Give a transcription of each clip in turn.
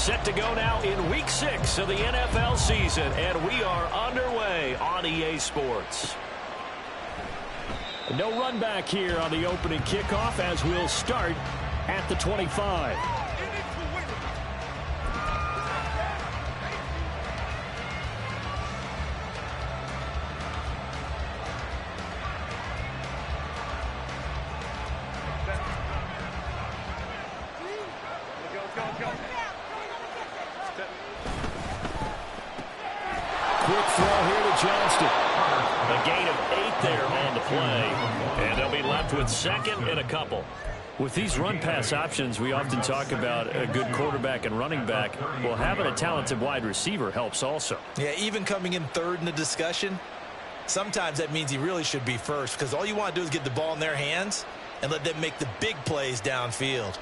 Set to go now in Week 6 of the NFL season, and we are underway on EA Sports. No run back here on the opening kickoff as we'll start at the 25. Quick throw here to Johnston. A gain of 8 there on the play, and they'll be left with second and a couple. With these run-pass options, we often talk about a good quarterback and running back. Well, having a talented wide receiver helps also. Yeah, even coming in third in the discussion, sometimes that means he really should be first because all you want to do is get the ball in their hands and let them make the big plays downfield.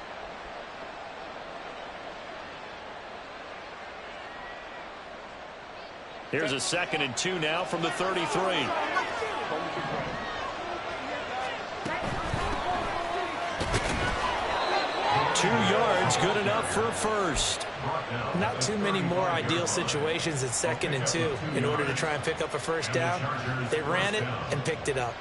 Here's a 2nd and 2 now from the 33. 2 yards, good enough for a first. Not too many more ideal situations at 2nd and 2 in order to try and pick up a first down. They ran it and picked it up.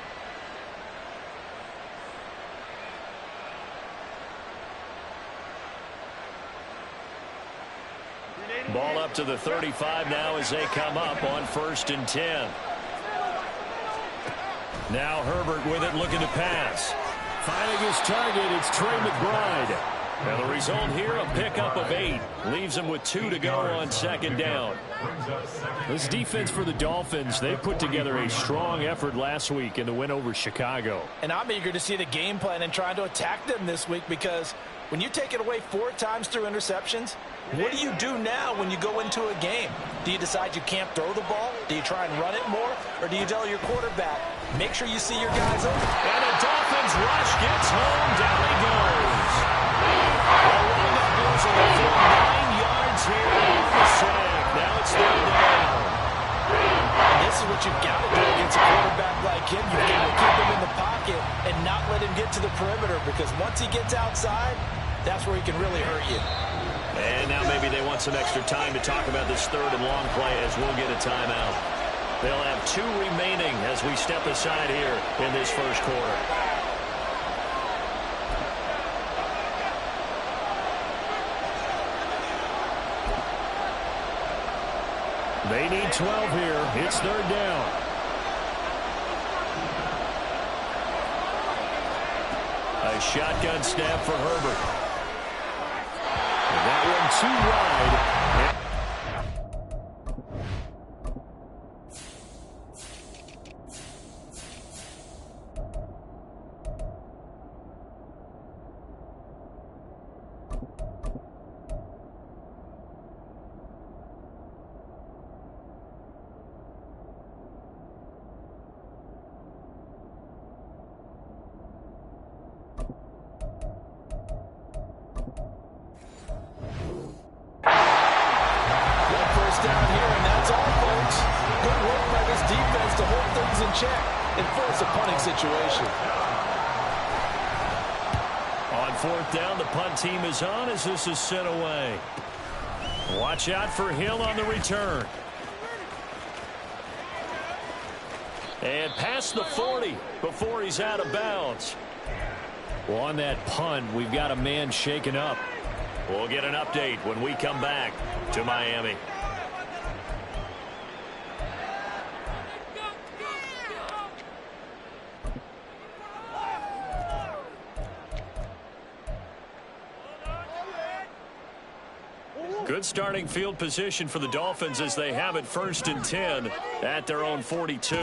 Ball up to the 35 now as they come up on 1st and 10. Now Herbert with it, looking to pass. Finding his target, it's Trey McBride. And the result here, a pickup of 8. Leaves him with 2 to go on 2nd down. This defense for the Dolphins, they put together a strong effort last week in the win over Chicago. And I'm eager to see the game plan and trying to attack them this week because when you take it away 4 times through interceptions, what do you do now when you go into a game? Do you decide you can't throw the ball? Do you try and run it more? Or do you tell your quarterback, make sure you see your guys open? And the Dolphins rush gets home. Down he goes. Along that goes on the full 9 yards here on the sack. Now it's 3rd down. And this is what you've got to do against a quarterback like him. You've got to keep him in the pocket and not let him get to the perimeter because once he gets outside, that's where he can really hurt you. And now maybe they want some extra time to talk about this 3rd and long play as we'll get a timeout. They'll have 2 remaining as we step aside here in this first quarter. They need 12 here. It's 3rd down. A shotgun snap for Herbert. That one too wide. Down here, and that's all, folks. Good work by this defense to hold things in check and force a punting situation. On 4th down, the punt team is on as this is sent away. Watch out for Hill on the return. And past the 40 before he's out of bounds. Well, on that punt, we've got a man shaken up. We'll get an update when we come back to Miami. Good starting field position for the Dolphins as they have it 1st and 10 at their own 42.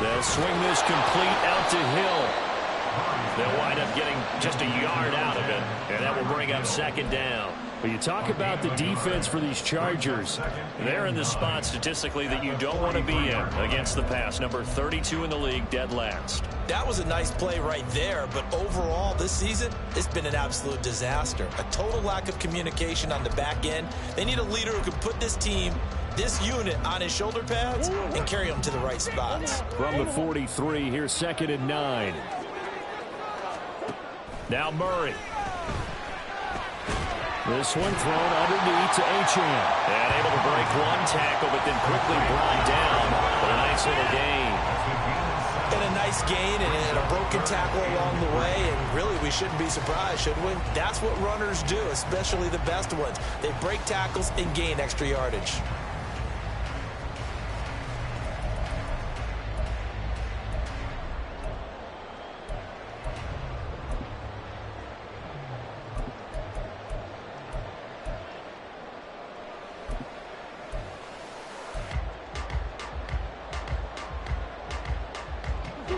They'll swing this complete out to Hill. They'll wind up getting just a yard out of it, and that will bring up 2nd down. But you talk about the defense for these Chargers. They're in the spot statistically that you don't want to be in against the pass. Number 32 in the league, dead last. That was a nice play right there, but overall this season, it's been an absolute disaster. A total lack of communication on the back end. They need a leader who can put this team, this unit on his shoulder pads and carry them to the right spots. From the 43, here's 2nd and 9. Now Murray. This one thrown underneath to Achane. And able to break one tackle, but then quickly brought down. But a nice little gain. And a nice gain and a broken tackle along the way. And really, we shouldn't be surprised, should we? That's what runners do, especially the best ones. They break tackles and gain extra yardage.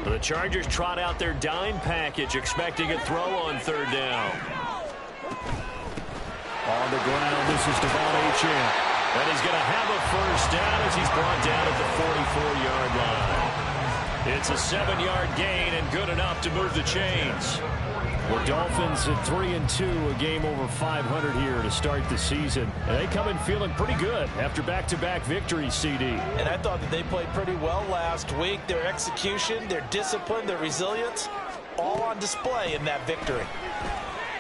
The Chargers trot out their dime package, expecting a throw on third down. On the ground, this is Devon Achane. And he's going to have a first down as he's brought down at the 44-yard line. It's a 7-yard gain and good enough to move the chains. The Dolphins at 3-2, a game over 500 here to start the season. And they come in feeling pretty good after back-to-back victories, CD. And I thought that they played pretty well last week. Their execution, their discipline, their resilience, all on display in that victory.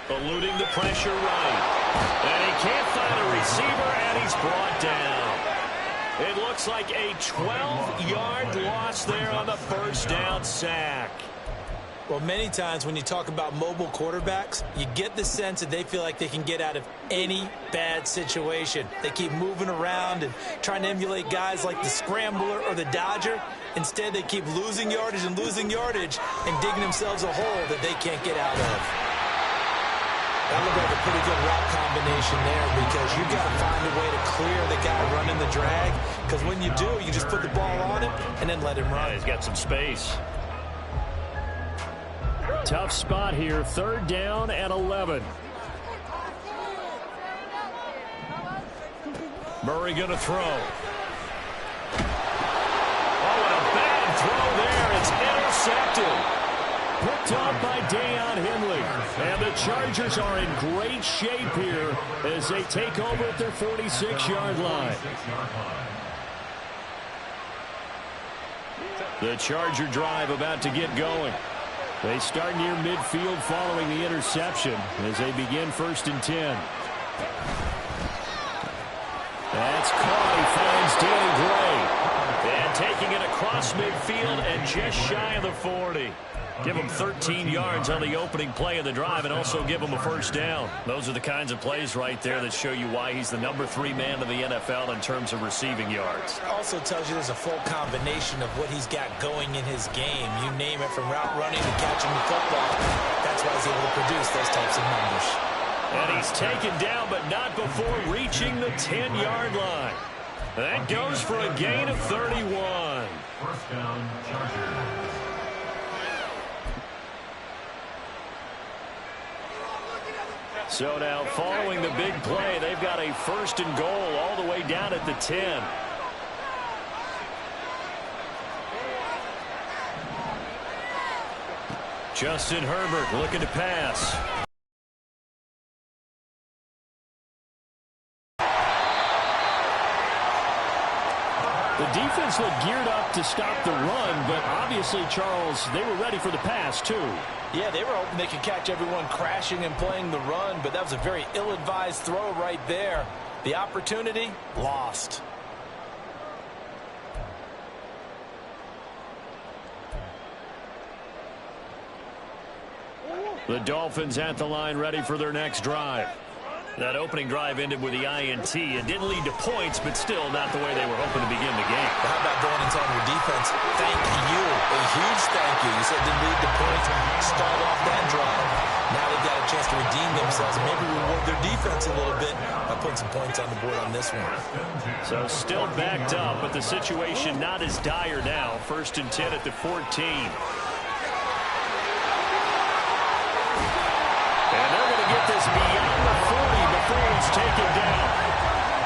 Eluding the pressure right. And he can't find a receiver, and he's brought down. It looks like a 12-yard loss there on the first down sack. Well, many times when you talk about mobile quarterbacks, you get the sense that they feel like they can get out of any bad situation. They keep moving around and trying to emulate guys like the Scrambler or the Dodger. Instead, they keep losing yardage and digging themselves a hole that they can't get out of. That looked like a pretty good route combination there because you've got to find a way to clear the guy running the drag, because when you do, you just put the ball on him and then let him run. Yeah, he's got some space. Tough spot here, third down and 11. Murray going to throw. Oh, and a bad throw there. It's intercepted. Picked off by Deion Henley. And the Chargers are in great shape here as they take over at their 46-yard line. The Charger drive about to get going. They start near midfield following the interception as they begin 1st and 10. That's caught. He finds Danny Gray. And taking it across midfield and just shy of the 40. Give him 13 yards on the opening play of the drive and also give him a first down. Those are the kinds of plays right there that show you why he's the #3 man in the NFL in terms of receiving yards. Also tells you there's a full combination of what he's got going in his game. You name it, from route running to catching the football. That's why he's able to produce those types of numbers. And he's taken down, but not before reaching the 10-yard line. That goes for a gain of 31. First down, Chargers. So now, following the big play, they've got a 1st and goal all the way down at the 10. Justin Herbert looking to pass. The defense looked geared up to stop the run, but obviously, Charles, they were ready for the pass, too. Yeah, they were hoping they could catch everyone crashing and playing the run, but that was a very ill-advised throw right there. The opportunity, lost. The Dolphins at the line, ready for their next drive. That opening drive ended with the INT. It didn't lead to points, but still not the way they were hoping to begin the game. How about going and telling your defense, thank you, a huge thank you. You said it didn't lead to points, start off that drive. Now they've got a chance to redeem themselves and maybe reward their defense a little bit by putting some points on the board on this one. So still backed up, but the situation not as dire now. 1st and 10 at the 14. And they're going to get this beyond the 40 before it's taken down.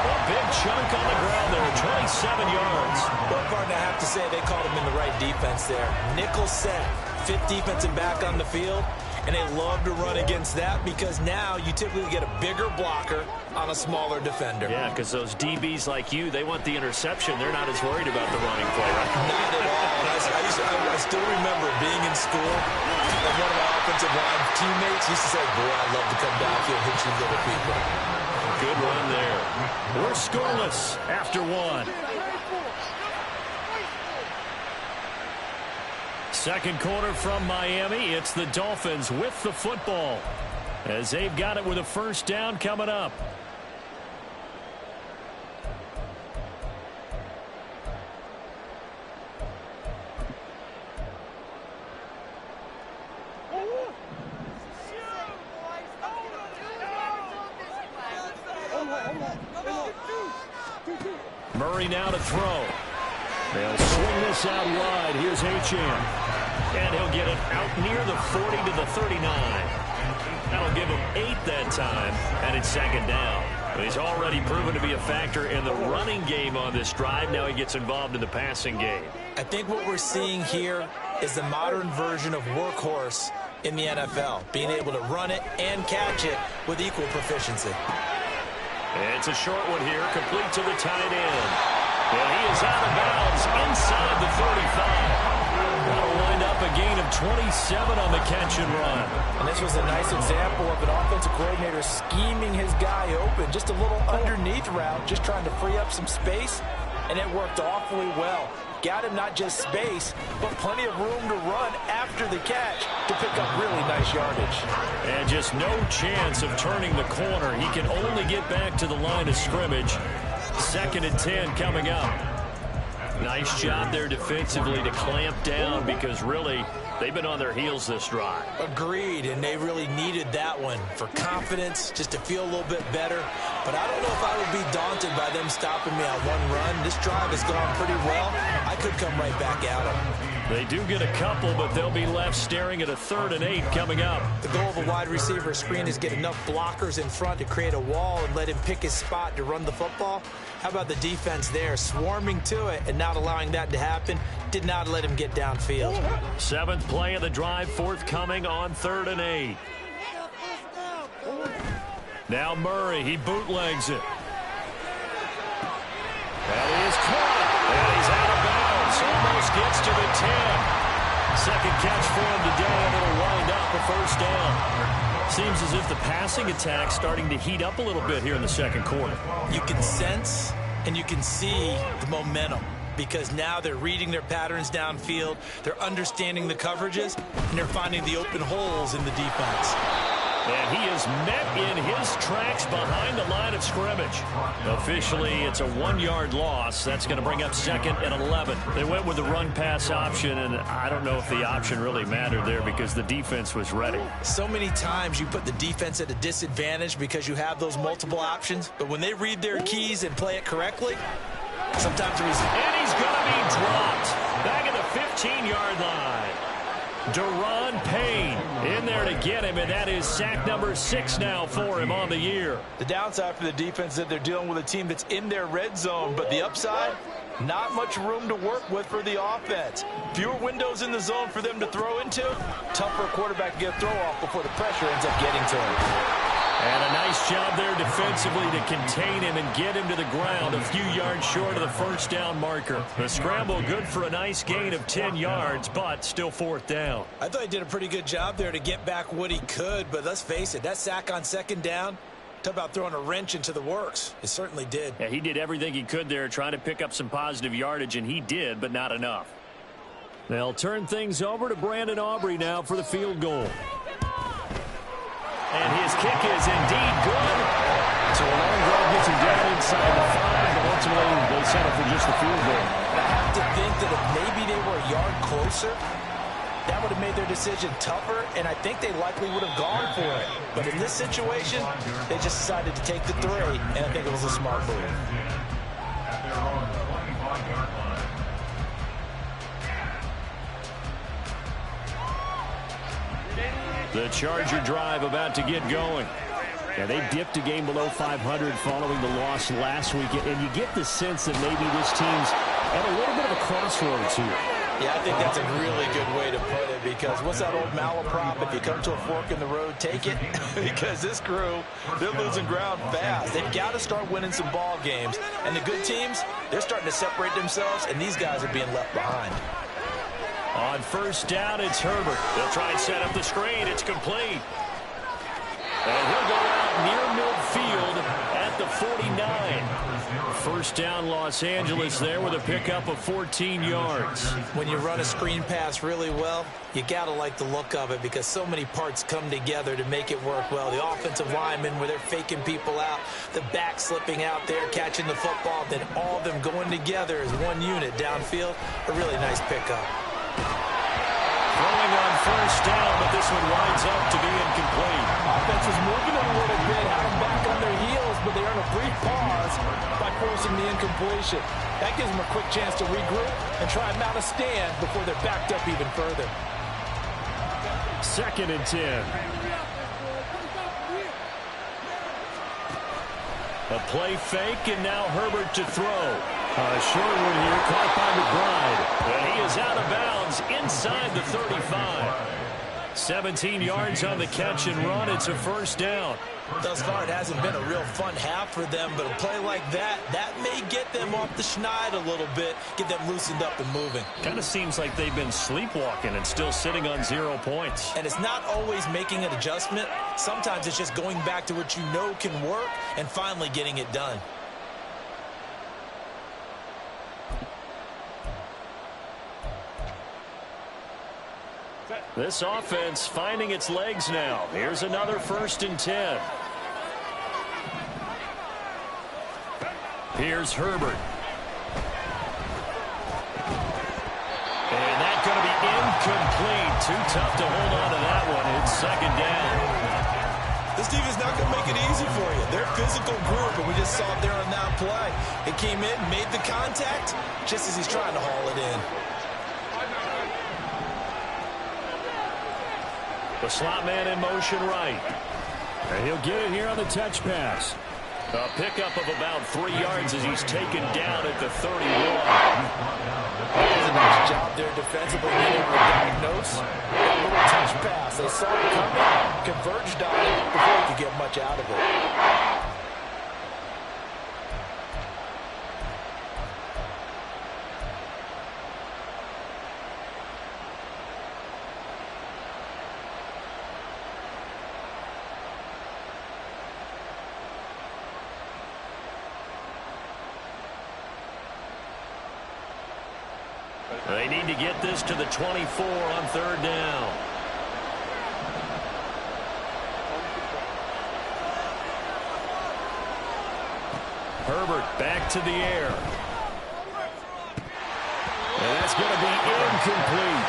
A big chunk on the ground there, 27 yards. Well, partner, I have to say they called him in the right defense there. Nickel set, 5th defensive back on the field, and they love to run against that because now you typically get a bigger blocker on a smaller defender. Yeah, because those DBs like you, they want the interception. They're not as worried about the running play, right? Not at all. I still remember being in school, And one of my offensive line teammates used to say, boy, I love to come downfield and hit you little people. Good run there. We're scoreless after one. Second quarter from Miami. It's the Dolphins with the football as they've got it with a first down coming up. Murray now to throw. They'll swing this out wide. Here's Achane. And he'll get it out near the 40 to the 39. That'll give him 8 that time, and it's second down. But he's already proven to be a factor in the running game on this drive. Now he gets involved in the passing game. I think what we're seeing here is the modern version of workhorse in the NFL, being able to run it and catch it with equal proficiency. It's a short one here, complete to the tight end. And he is out of bounds inside the 35. That'll wind up a gain of 27 on the catch and run. And this was a nice example of an offensive coordinator scheming his guy open. Just a little underneath route, just trying to free up some space, and it worked awfully well. Got him not just space, but plenty of room to run after the catch to pick up really nice yardage. And just no chance of turning the corner. He can only get back to the line of scrimmage. Second and 10 coming up. Nice job there defensively to clamp down because really they've been on their heels this drive. Agreed, and they really needed that one for confidence, just to feel a little bit better. But I don't know if I would be daunted by them stopping me on one run. This drive has gone pretty well. I could come right back at them. They do get a couple, but they'll be left staring at a 3rd and 8 coming up. The goal of a wide receiver screen is get enough blockers in front to create a wall and let him pick his spot to run the football. How about the defense there, swarming to it and not allowing that to happen? Did not let him get downfield. 7th play of the drive, forthcoming on 3rd and 8. Now Murray, he bootlegs it. That is caught, and he's out of bounds. Almost gets to the 10. Second catch for him today, and it'll wind up a first down. Seems as if the passing attack's starting to heat up a little bit here in the second quarter. You can sense and you can see the momentum because now they're reading their patterns downfield, they're understanding the coverages, and they're finding the open holes in the defense. And he is met in his tracks behind the line of scrimmage. Officially, it's a 1-yard loss. That's going to bring up 2nd and 11. They went with the run-pass option, and I don't know if the option really mattered there because the defense was ready. So many times you put the defense at a disadvantage because you have those multiple options, but when they read their keys and play it correctly, sometimes the result. And he's going to be dropped back at the 15-yard line. Deron Payne in there to get him, and that is sack number 6 now for him on the year. The downside for the defense is that they're dealing with a team that's in their red zone, but the upside, not much room to work with for the offense. Fewer windows in the zone for them to throw into. Tough for a quarterback to get a throw off before the pressure ends up getting to him. And a nice job there defensively to contain him and get him to the ground a few yards short of the first down marker. The scramble good for a nice gain of 10 yards, but still 4th down. I thought he did a pretty good job there to get back what he could, but let's face it, that sack on 2nd down, talk about throwing a wrench into the works. It certainly did. Yeah, he did everything he could there trying to pick up some positive yardage, and he did, but not enough. They'll turn things over to Brandon Aubrey now for the field goal. And his kick is indeed good. So a long drive gets him down inside the 5, but ultimately they settle for just the field goal. I have to think that if maybe they were a yard closer, that would have made their decision tougher, and I think they likely would have gone for it. But in this situation, they just decided to take the 3, and I think it was a smart move. The Charger drive about to get going. Yeah, they dipped a game below 500 following the loss last week, and you get the sense that maybe this team's at a little bit of a crossroads here. Yeah, I think that's a really good way to put it because what's that old malaprop? If you come to a fork in the road, take it. Because this crew, they're losing ground fast. They've got to start winning some ball games. And the good teams, they're starting to separate themselves, and these guys are being left behind. On first down, it's Herbert. They'll try and set up the screen. It's complete. And he'll go out near midfield at the 49. First down, Los Angeles there with a pickup of 14 yards. When you run a screen pass really well, you got to like the look of it because so many parts come together to make it work well. The offensive linemen, where they're faking people out, the back slipping out there, catching the football, then all of them going together as one unit downfield. A really nice pickup. Throwing on first down, but this one winds up to be incomplete. Offense is moving a little bit, had them back on their heels, but they earn a brief pause by forcing the incompletion. That gives them a quick chance to regroup and try and mount a stand before they're backed up even further. 2nd and 10. A play fake, and now Herbert to throw. A short one here, caught by McBride. And he is out of bounds inside the 35. 17 yards on the catch and run. It's a first down. Thus far, it hasn't been a real fun half for them, but a play like that may get them off the schneid a little bit, get them loosened up and moving. Kind of seems like they've been sleepwalking and still sitting on 0 points. And it's not always making an adjustment. Sometimes it's just going back to what you know can work and finally getting it done. This offense finding its legs now. Here's another 1st and 10. Here's Herbert. And that's going to be incomplete. Too tough to hold on to that one. It's 2nd down. This defense not going to make it easy for you. They're a physical group, and we just saw it there on that play. It came in, made the contact, just as he's trying to haul it in. The slot man in motion right. And he'll get it here on the touch pass. A pickup of about 3 yards as he's taken down at the 31. Does a nice job there defensively, being able to diagnose that little touch pass. They saw it coming, converged on it before he could get much out of it. They need to get this to the 24 on 3rd down. Herbert back to the air. And that's going to be incomplete.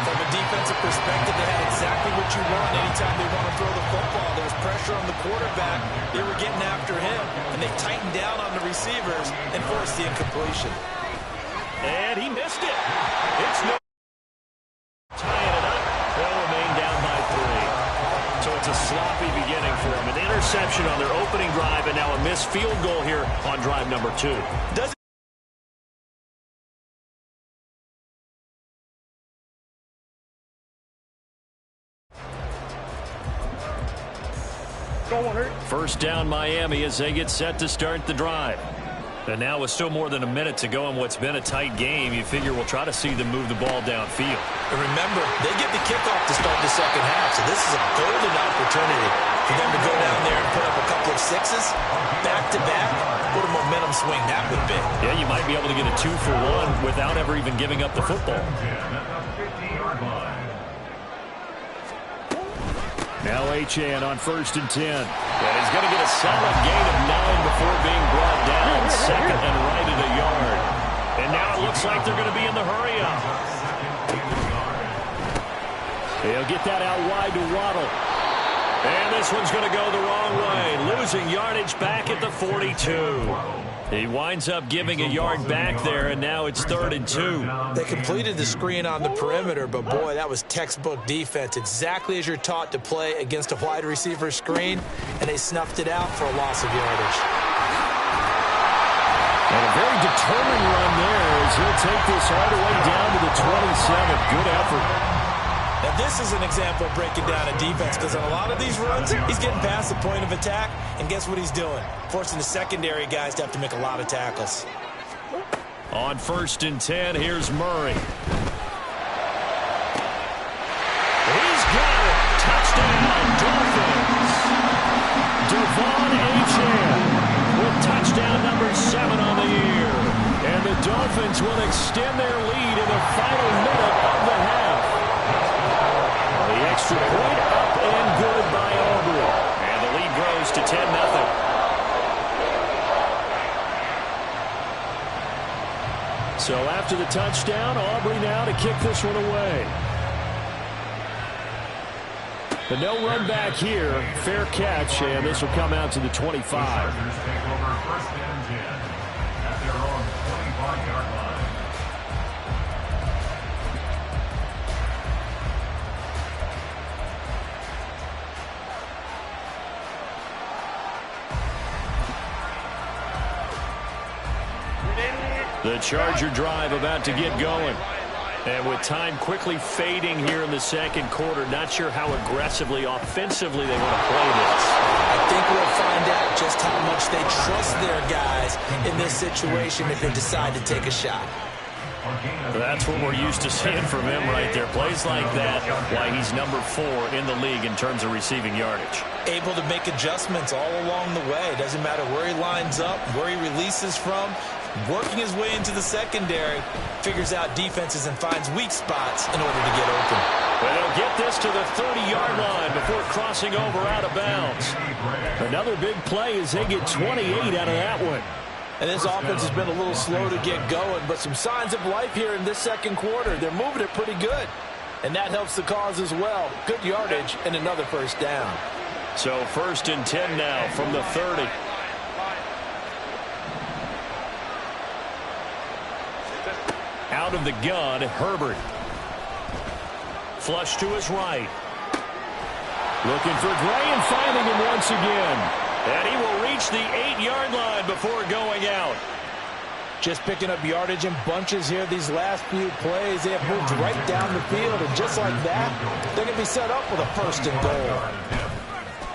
From a defensive perspective, they had exactly what you want anytime they want to throw the football. There was pressure on the quarterback. They were getting after him, and they tightened down on the receivers and forced the incompletion. And he missed it. It's no tying it up. They'll remain down by 3. So it's a sloppy beginning for them. An interception on their opening drive, and now a missed field goal here on drive number 2. First down Miami as they get set to start the drive. And now with still more than a minute to go in what's been a tight game, you figure we'll try to see them move the ball downfield. And remember, they get the kickoff to start the second half, so this is a golden opportunity for them to go down there and put up a couple of sixes, back-to-back. What a momentum swing that would be. Yeah, you might be able to get a 2-for-1 without ever even giving up the football. Now Achane on 1st and 10. And he's going to get a solid gain of 9 before being brought down. 2nd and right at a yard. And now it looks like they're going to be in the hurry-up. They'll get that out wide to Waddle. And this one's going to go the wrong way. Losing yardage back at the 42. He winds up giving a yard back there, and now it's 3rd and 2. They completed the screen on the perimeter, but boy, that was textbook defense. Exactly as you're taught to play against a wide receiver screen, and they snuffed it out for a loss of yardage. And a very determined run there as he'll take this all the way down to the 27. Good effort. Now, this is an example of breaking down a defense because on a lot of these runs, he's getting past the point of attack, and guess what he's doing? Forcing the secondary guys to have to make a lot of tackles. On 1st and 10, here's Murray. for 7 on the year. And the Dolphins will extend their lead in the final minute of the half. The extra point up and good by Aubrey. And the lead grows to 10-0. So after the touchdown, Aubrey now to kick this one away. The no run back here, fair catch, and this will come out to the 25. Chargers take over 1st and 10 at their own 25-yard line. The Charger drive about to get going. And with time quickly fading here in the second quarter, not sure how aggressively, offensively they want to play this. I think we'll find out just how much they trust their guys in this situation if they decide to take a shot. That's what we're used to seeing from him right there. Plays like that, why he's number 4 in the league in terms of receiving yardage. Able to make adjustments all along the way. Doesn't matter where he lines up, where he releases from. Working his way into the secondary, figures out defenses and finds weak spots in order to get open. Well, they'll get this to the 30-yard line before crossing over out of bounds. Another big play as they get 28 out of that one. And this offense has been a little slow to get going, but some signs of life here in this second quarter. They're moving it pretty good, and that helps the cause as well. Good yardage and another first down. So 1st and 10 now from the 30. Out of the gun, Herbert. Flush to his right. Looking for Gray and finding him once again. And he will reach the 8-yard line before going out. Just picking up yardage in bunches here these last few plays. They have moved right down the field, and just like that, they're going to be set up with a 1st and goal.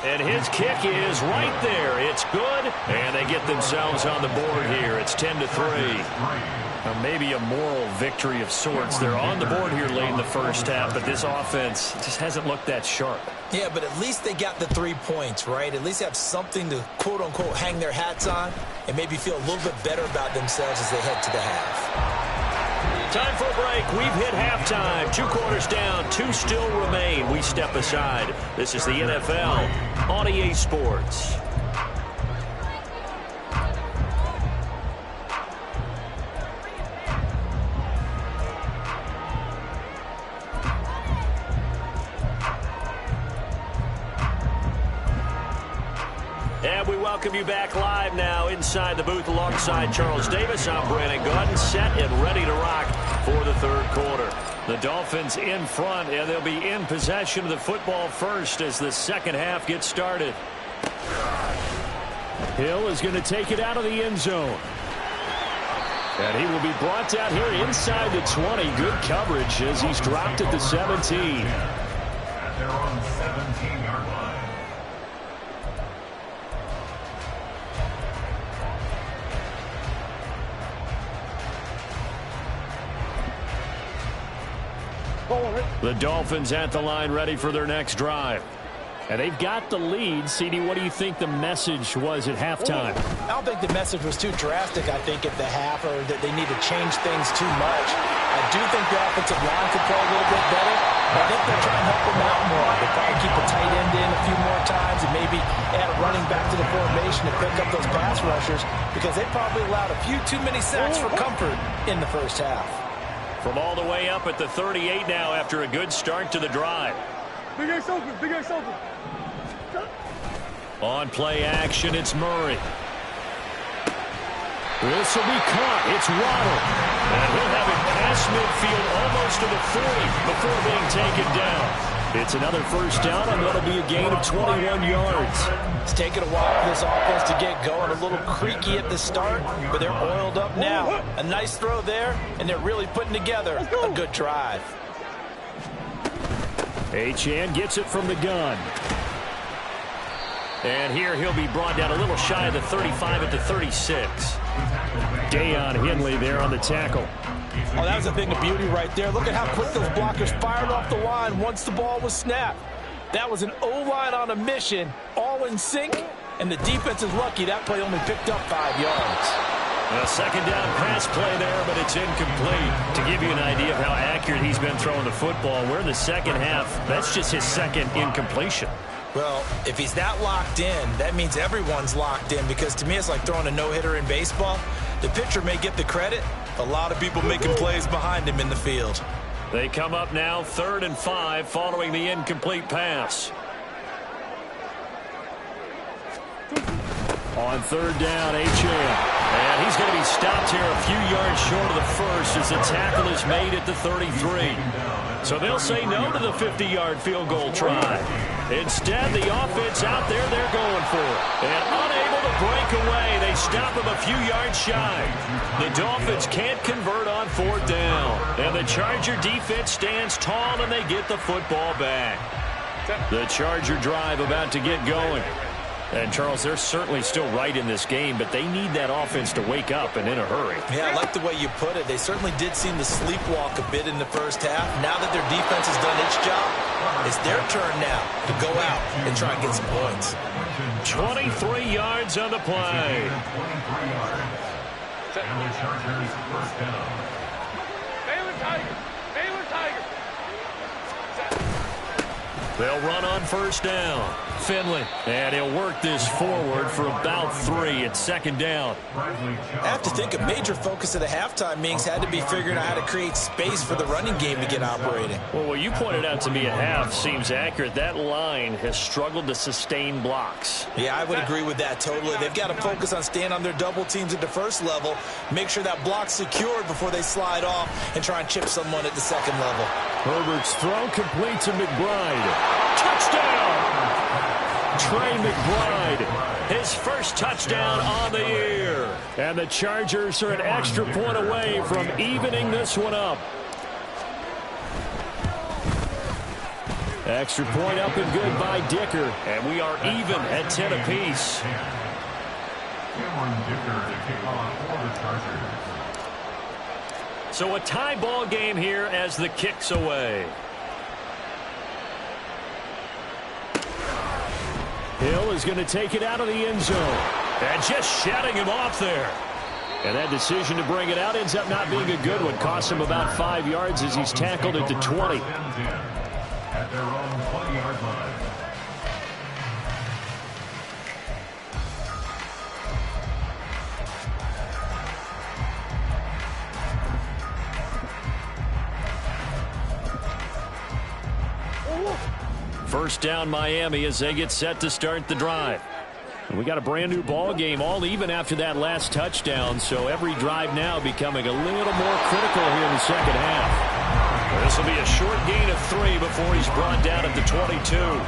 And his kick is right there. It's good, and they get themselves on the board here. It's 10-3. Maybe a moral victory of sorts. They're on the board here late in the first half, but this offense just hasn't looked that sharp. Yeah, but at least they got the 3 points, right? At least have something to, quote-unquote, hang their hats on and maybe feel a little bit better about themselves as they head to the half. Time for a break. We've hit halftime. 2 quarters down. 2 still remain. We step aside. This is the NFL on EA Sports. And we welcome you back live now inside the booth alongside Charles Davis. I'm Brandon Gordon, set and ready to rock for the 3rd quarter. The Dolphins in front, and they'll be in possession of the football first as the second half gets started. Hill is going to take it out of the end zone. And he will be brought down here inside the 20. Good coverage as he's dropped at the 17. At their own 17-yard line. The Dolphins at the line ready for their next drive. And they've got the lead. CD, what do you think the message was at halftime? I don't think the message was too drastic, I think, at the half, or that they need to change things too much. I do think the offensive line could play a little bit better, but I think they'll try and help them out more. They'll probably keep a tight end in a few more times and maybe add a running back to the formation to pick up those pass rushers, because they probably allowed a few too many sacks for comfort in the first half. From all the way up at the 38 now after a good start to the drive. Big X open, Big X open. On play action, it's Murray. This will be caught. It's Waddle. And he'll have it past midfield almost to the 40 before being taken down. It's another first down, and that'll be a gain of 21 yards. It's taken a while for this offense to get going. A little creaky at the start, but they're oiled up now. A nice throw there, and they're really putting together a good drive. Achane gets it from the gun. And here he'll be brought down a little shy of the 35 at the 36. Deion Henley there on the tackle. Oh, that was a thing of beauty right there. Look at how quick those blockers fired off the line once the ball was snapped. That was an O-line on a mission, all in sync, And the defense is lucky that play only picked up 5 yards. A second down pass play there, but it's incomplete. To give you an idea of how accurate he's been throwing the football, we're in the second half. That's just his second incompletion. Well, if he's that locked in, that means everyone's locked in, because to me it's like throwing a no-hitter in baseball. The pitcher may get the credit. A lot of people making plays behind him in the field. They come up now 3rd and 5 following the incomplete pass. On 3rd down, Achane. And he's going to be stopped here a few yards short of the first as the tackle is made at the 33. So they'll say no to the 50-yard field goal try. Instead, the offense out there, they're going for it. And unable to break away, they stop him a few yards shy. The Dolphins can't convert on 4th down. And the Charger defense stands tall, and they get the football back. The Charger drive about to get going. And, Charles, they're certainly still right in this game, but they need that offense to wake up and in a hurry. Yeah, I like the way you put it. They certainly did seem to sleepwalk a bit in the first half. Now that their defense has done its job, it's their turn now to go out and try and get some points. 23 yards on the play. And the Chargers first down. Baylor Tiger. Baylor Tiger. They'll run on 1st down. Finley. And he'll work this forward for about 3 at 2nd down. I have to think a major focus of the halftime meetings had to be figuring out how to create space for the running game to get operating. Well, what you pointed out to me at half seems accurate. That line has struggled to sustain blocks. Yeah, I would agree with that totally. They've got to focus on staying on their double teams at the first level, make sure that block's secured before they slide off and try and chip someone at the second level. Herbert's throw complete to McBride. Touchdown! Trey McBride, his first touchdown on the year. And the Chargers are an extra point away from evening this one up. Extra point up and good by Dicker. And we are even at 10 apiece. Cameron Dicker to kick off for the Chargers. So a tie ball game here as the kick's away. Hill is going to take it out of the end zone. And just shutting him off there. And that decision to bring it out ends up not being a good one. Costs him about 5 yards as he's tackled at the 20. At their own 20-yard line. First down Miami as they get set to start the drive. And we got a brand new ball game, all even after that last touchdown, so every drive now becoming a little more critical here in the second half. This will be a short gain of 3 before he's brought down at the 22.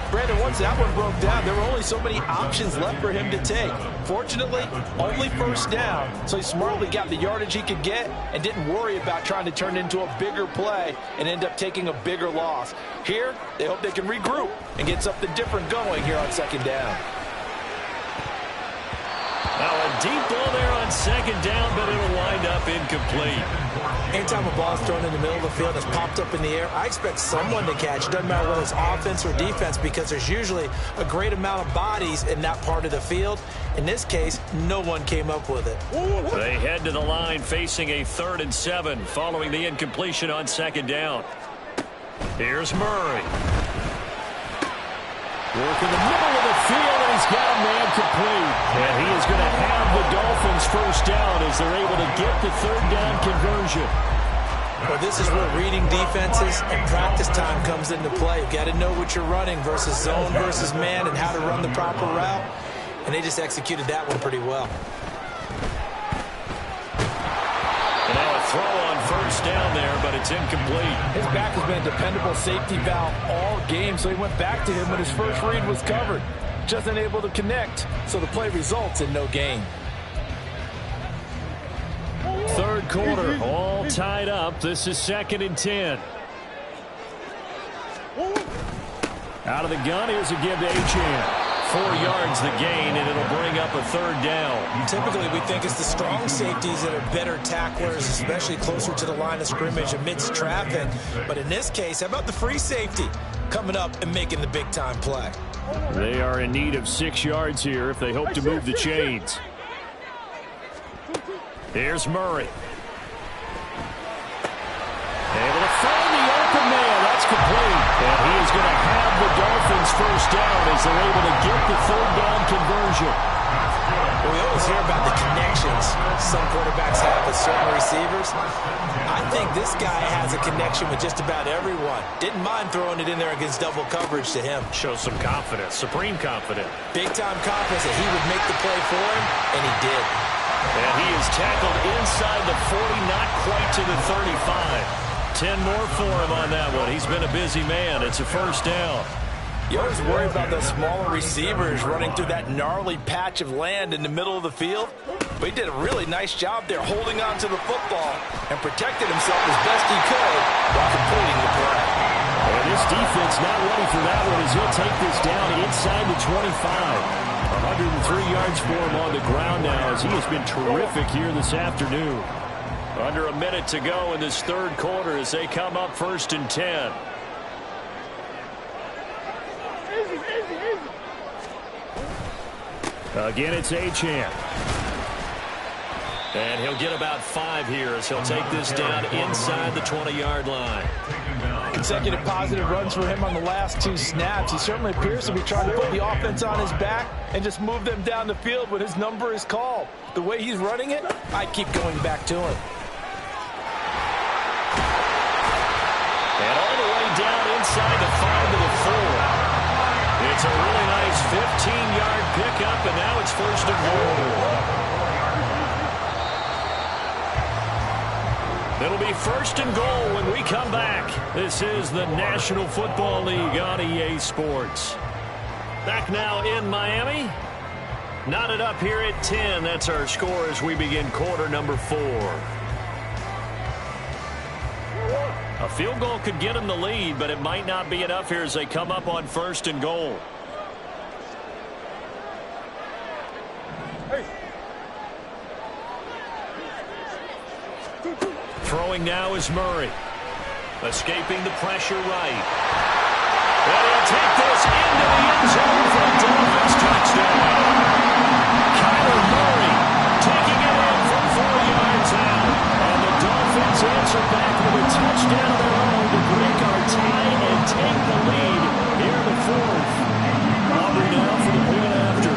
Brandon, once that one broke down, there were only so many options left for him to take. Fortunately, only first down, so he smartly got the yardage he could get and didn't worry about trying to turn it into a bigger play and end up taking a bigger loss. Here, they hope they can regroup and get something different going here on second down. Now a deep ball there on second down, but it'll wind up incomplete. Anytime a ball is thrown in the middle of the field and it's popped up in the air, I expect someone to catch. It doesn't matter whether it's offense or defense, because there's usually a great amount of bodies in that part of the field. In this case, no one came up with it. They head to the line facing a 3rd and 7 following the incompletion on second down. Here's Murray. Work in the middle of the field, and he's got a man complete. And he is going to have the Dolphins first down as they're able to get the 3rd down conversion. Well, this is where reading defenses and practice time comes into play. You've got to know what you're running versus zone versus man and how to run the proper route. And they just executed that one pretty well. And now a throw on first down there, but it's incomplete. His back has been a dependable safety valve all game, so he went back to him when his first read was covered. Just unable to connect, so the play results in no gain. Third quarter, all tied up. This is 2nd and 10. Out of the gun, here's a give to Achane. 4 yards the gain, and it'll bring up a 3rd down. Typically, we think it's the strong safeties that are better tacklers, especially closer to the line of scrimmage amidst traffic. But in this case, how about the free safety coming up and making the big-time play? They are in need of 6 yards here if they hope to move the chains. Here's Murray. Able to find the open man. That's complete. And he is going to have the Dolphins first down as they're able to get the 3rd down conversion. Well, we always hear about the connections some quarterbacks have with certain receivers. I think this guy has a connection with just about everyone. Didn't mind throwing it in there against double coverage to him. Shows some confidence, supreme confidence. Big-time confidence that he would make the play for him, and he did. And he is tackled inside the 40, not quite to the 35. 10 more for him on that one. He's been a busy man. It's a first down. You always worry about those smaller receivers running through that gnarly patch of land in the middle of the field. But he did a really nice job there holding on to the football and protected himself as best he could while completing the play. And this defense not ready for that one as he'll take this down inside the 25. 103 yards for him on the ground now as he has been terrific here this afternoon. Under a minute to go in this 3rd quarter as they come up 1st and 10. Again, it's Achane. And he'll get about 5 here as he'll take this down inside the 20-yard line. Consecutive positive runs for him on the last 2 snaps. He certainly appears to be trying to put the offense on his back and just move them down the field when his number is called. The way he's running it, I keep going back to him. And all the way down inside the 5 to the 4. It's a really nice 15-yard pickup, and now it's 1st and goal. It'll be 1st and goal when we come back. This is the National Football League on EA Sports. Back now in Miami. Knotted up here at 10. That's our score as we begin quarter number 4. A field goal could get them the lead, but it might not be enough here as they come up on 1st and goal. Throwing now is Murray. Escaping the pressure right. And he'll take this into the end zone for a Dolphins touchdown. Kyler Murray taking it in from 4 yards out. And the Dolphins answer back with a touchdown of their own to break our tie and take the lead here in the 4th. Aubrey now for the point after.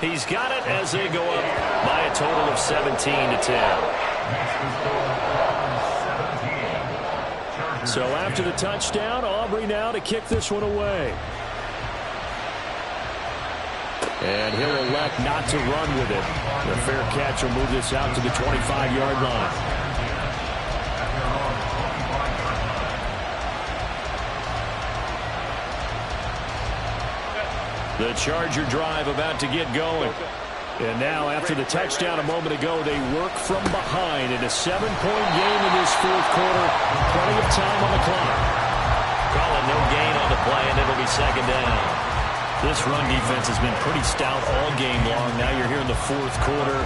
He's got it as they go up by a total of 17 to 10. So after the touchdown, Aubrey now to kick this one away. And he'll elect not to run with it. The fair catch will move this out to the 25-yard line. The Charger drive about to get going. And now, after the touchdown a moment ago, they work from behind in a 7-point game in this 4th quarter. Plenty of time on the clock. Call it no gain on the play, and it'll be 2nd down. This run defense has been pretty stout all game long. Now you're here in the 4th quarter.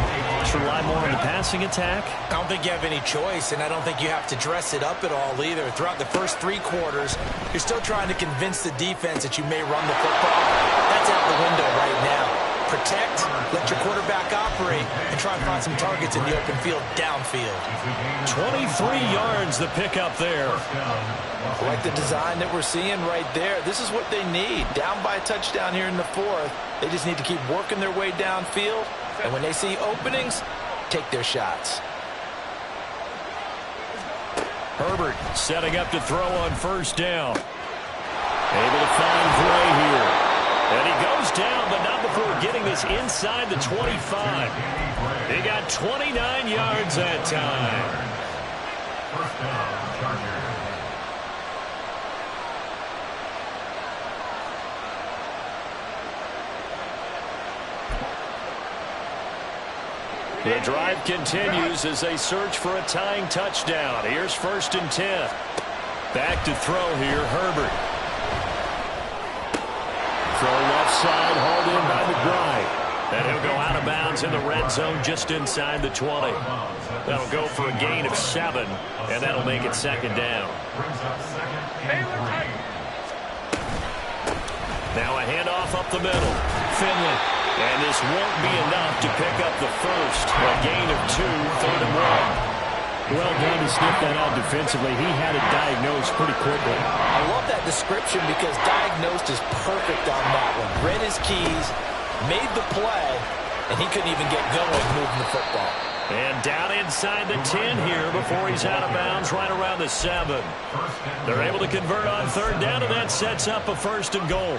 Should rely more on the passing attack? I don't think you have any choice, and I don't think you have to dress it up at all either. Throughout the first 3 quarters, you're still trying to convince the defense that you may run the football. That's out the window right now. Protect, let your quarterback operate, and try and find some targets in the open field downfield. 23 yards the pickup there. I like the design that we're seeing right there. This is what they need. Down by a touchdown here in the 4th. They just need to keep working their way downfield. And when they see openings, take their shots. Herbert setting up to throw on 1st down. Able to find Gray here. And he goes down, but not before getting this inside the 25. He got 29 yards that time. 1st down, Chargers. The drive continues as they search for a tying touchdown. Here's 1st and 10. Back to throw here, Herbert. Throw left side, hauled in by McBride. And he'll go out of bounds in the red zone just inside the 20. That'll go for a gain of 7, and that'll make it second down. Now a handoff up the middle. Finley. And this won't be enough to pick up the first. A gain of 2, 3rd and 1. Well done to sniff that out defensively. He had it diagnosed pretty quickly. I love that description because diagnosed is perfect on that one. Read his keys, made the play, and he couldn't even get going moving the football. And down inside the 10 here before he's out of bounds right around the 7. They're able to convert on 3rd down, and that sets up a 1st and goal.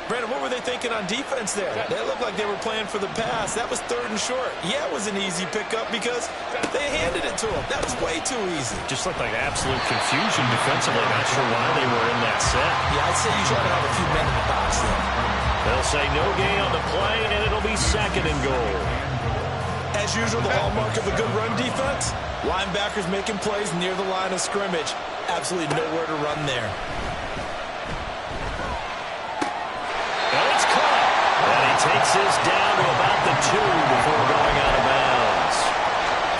Brandon, what were they thinking on defense there? They looked like they were playing for the pass. That was 3rd and short. Yeah, it was an easy pickup because they handed it to him. That was way too easy. Just looked like absolute confusion defensively. Not sure why they were in that set. Yeah, I'd say you try to have a few men in the box there. They'll say no gain on the play, and it'll be 2nd and goal. As usual, the hallmark of a good run defense, linebackers making plays near the line of scrimmage. Absolutely nowhere to run there. Takes this down to about the 2 before going out of bounds.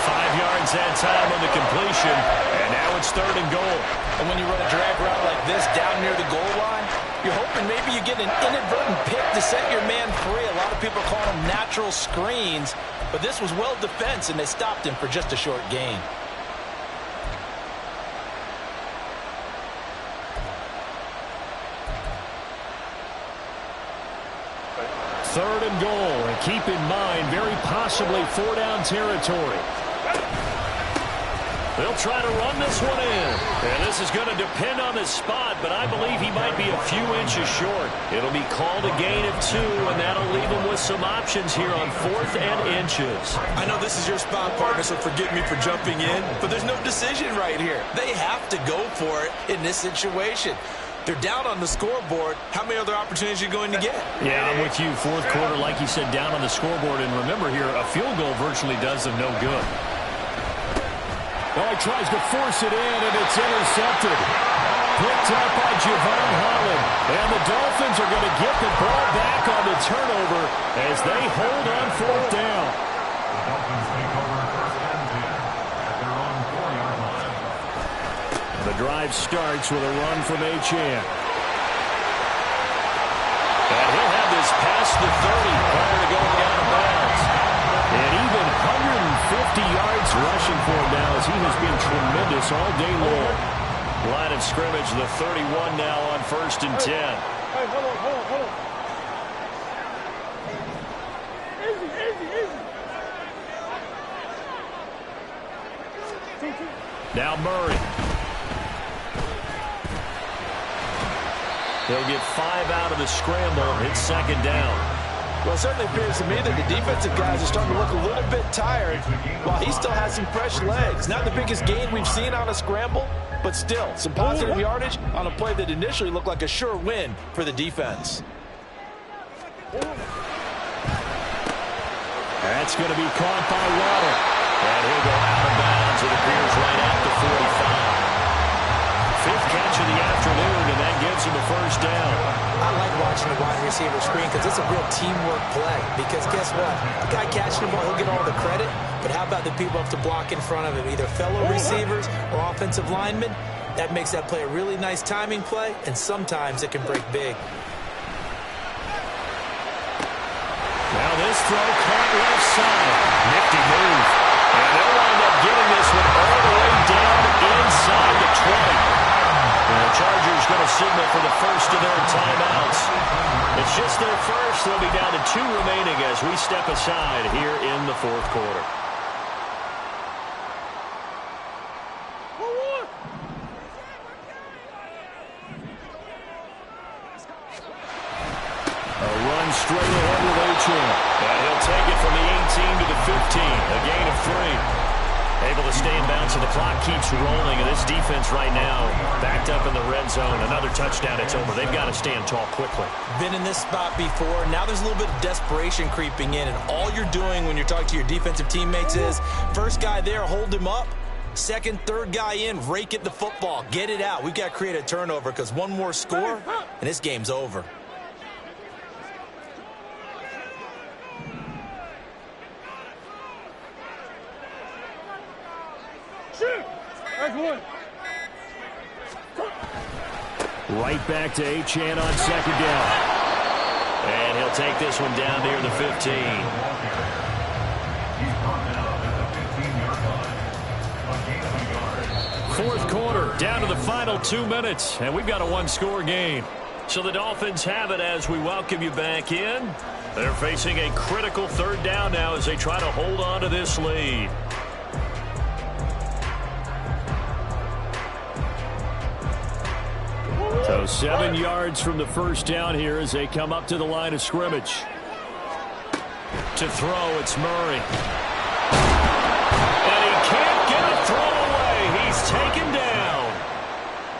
5 yards that time on the completion, and now it's 3rd and goal. And when you run a drag route like this down near the goal line, you're hoping maybe you get an inadvertent pick to set your man free. A lot of people call them natural screens, but this was well defense, and they stopped him for just a short gain. 3rd and goal, and keep in mind, very possibly 4-down territory. They'll try to run this one in. And this is going to depend on the spot, but I believe he might be a few inches short. It'll be called a gain of 2, and that'll leave him with some options here on 4th and inches. I know this is your spot, partner, so forgive me for jumping in, but there's no decision right here. They have to go for it in this situation. They're down on the scoreboard. How many other opportunities are you going to get? Yeah, I'm with you. 4th quarter, like you said, down on the scoreboard. And remember here, a field goal virtually does them no good. Oh, he tries to force it in, and it's intercepted. Picked up by Javon Holland. And the Dolphins are going to get the ball back on the turnover as they hold on 4th down. The Dolphins take over 1st and 10 at their own 4-yard line. The drive starts with a run from Achane. And he'll have this past the 30 prior to going out of bounds. And even 150 yards rushing for him now as he has been tremendous all day long. Line of scrimmage, the 31 now on 1st and 10. Hey, hold on. Easy. Now Murray. They'll get 5 out of the scramble. It's 2nd down. Well, it certainly appears to me that the defensive guys are starting to look a little bit tired while he still has some fresh legs. Not the biggest gain we've seen on a scramble, but still some positive yardage on a play that initially looked like a sure win for the defense. That's going to be caught by Waddle. And he'll go out of bounds. It appears right at the 45. 5th catch of the afternoon, and that gives him a 1st down. I like watching the wide receiver screen because it's a real teamwork play. Because guess what? The guy catching the ball, he'll get all the credit. But how about the people up to block in front of him, either fellow receivers or offensive linemen? That makes that play a really nice timing play, and sometimes it can break big. Now this throw caught left side. Nifty move. And they'll wind up getting this one all the way down inside the 20. And the Chargers going to signal for the first of their timeouts. It's just their first. They'll be down to 2 remaining as we step aside here in the 4th quarter. A run straight ahead with Achane. And he'll take it from the 18 to the 15. A gain of 3. Able to stay in bounds, and the clock keeps rolling. And this defense right now backed up in the red zone. Another touchdown, it's over. They've got to stand tall quickly. Been in this spot before. Now there's a little bit of desperation creeping in. And all you're doing when you're talking to your defensive teammates is, first guy there, hold him up. Second, third guy in, rake at the football. Get it out. We've got to create a turnover because one more score, and this game's over. Right back to Achane on second down. And he'll take this one down near the 15. He's brought down at the 15-yard line. A gain of a yard. Fourth quarter, down to the final 2 minutes, and we've got a one-score game. So the Dolphins have it as we welcome you back in. They're facing a critical third down now as they try to hold on to this lead. So 7 yards from the first down here as they come up to the line of scrimmage. To throw, it's Murray. And he can't get a throw away. He's taken down.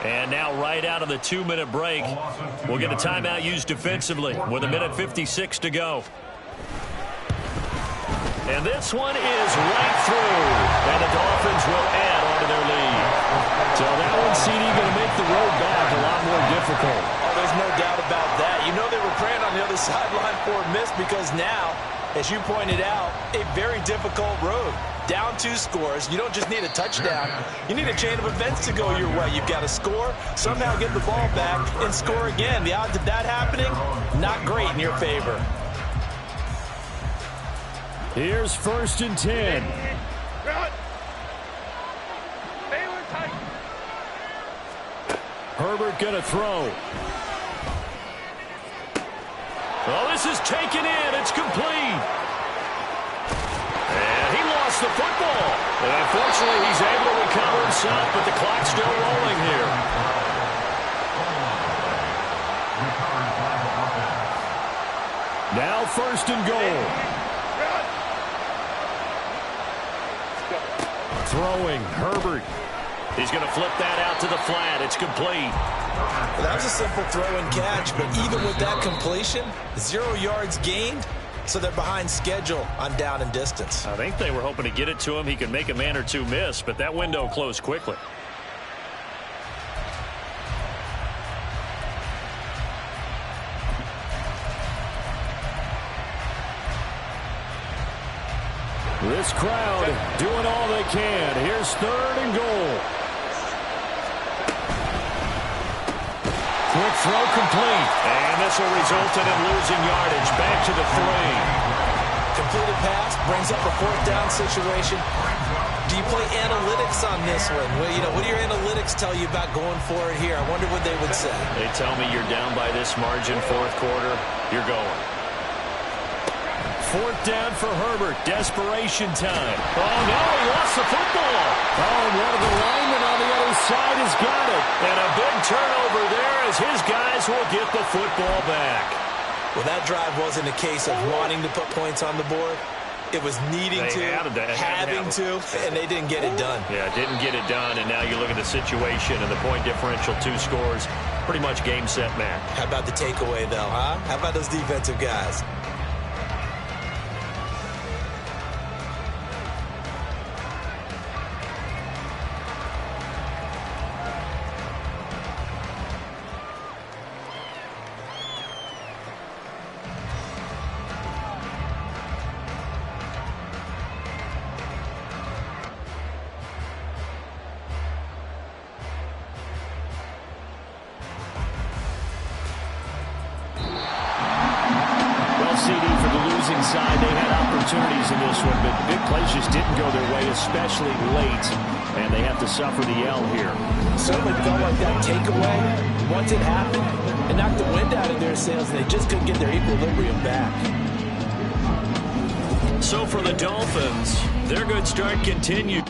And now right out of the 2-minute break, we'll get a timeout used defensively with 1:56 to go. And this one is right through. And the Dolphins will add on to their lead. So that one, CD, going to make the road back a lot more difficult. Oh, there's no doubt about that. You know they were praying on the other sideline for a miss because now, as you pointed out, a very difficult road. Down 2 scores. You don't just need a touchdown. You need a chain of events to go your way. You've got to score, somehow get the ball back, and score again. The odds of that happening, not great in your favor. Here's 1st and 10. Herbert going to throw. Well, this is taken in. It's complete. And he lost the football. And unfortunately, he's able to recover himself, but the clock's still rolling here. Now 1st and goal. Throwing, Herbert. He's going to flip that out to the flat. It's complete. Well, that was a simple throw and catch, but even with that completion, 0 yards gained, so they're behind schedule on down and distance. I think they were hoping to get it to him. He could make a man or two miss, but that window closed quickly. This crowd doing all they can. Here's 3rd and goal. Quick throw complete. And this will result in him losing yardage. Back to the 3. Completed pass brings up a 4th down situation. Do you play analytics on this one? Well, you know, what do your analytics tell you about going for it here? I wonder what they would say. They tell me you're down by this margin, 4th quarter. You're going. 4th down for Herbert. Desperation time. Oh, no, he lost the football. Oh, and one of the linemen on the other side has got it. And a big turnover there as his guys will get the football back. Well, that drive wasn't a case of wanting to put points on the board. It was needing having to, and they didn't get it done. Yeah, didn't get it done, and now you look at the situation and the point differential, 2 scores, pretty much game, set, match. How about the takeaway, though, huh? How about those defensive guys? Side, they had opportunities in this one, but big plays just didn't go their way, especially late, and they have to suffer the L here. Certainly felt like that takeaway, once it happened, it knocked the wind out of their sails, and they just couldn't get their equilibrium back. So for the Dolphins, their good start continued.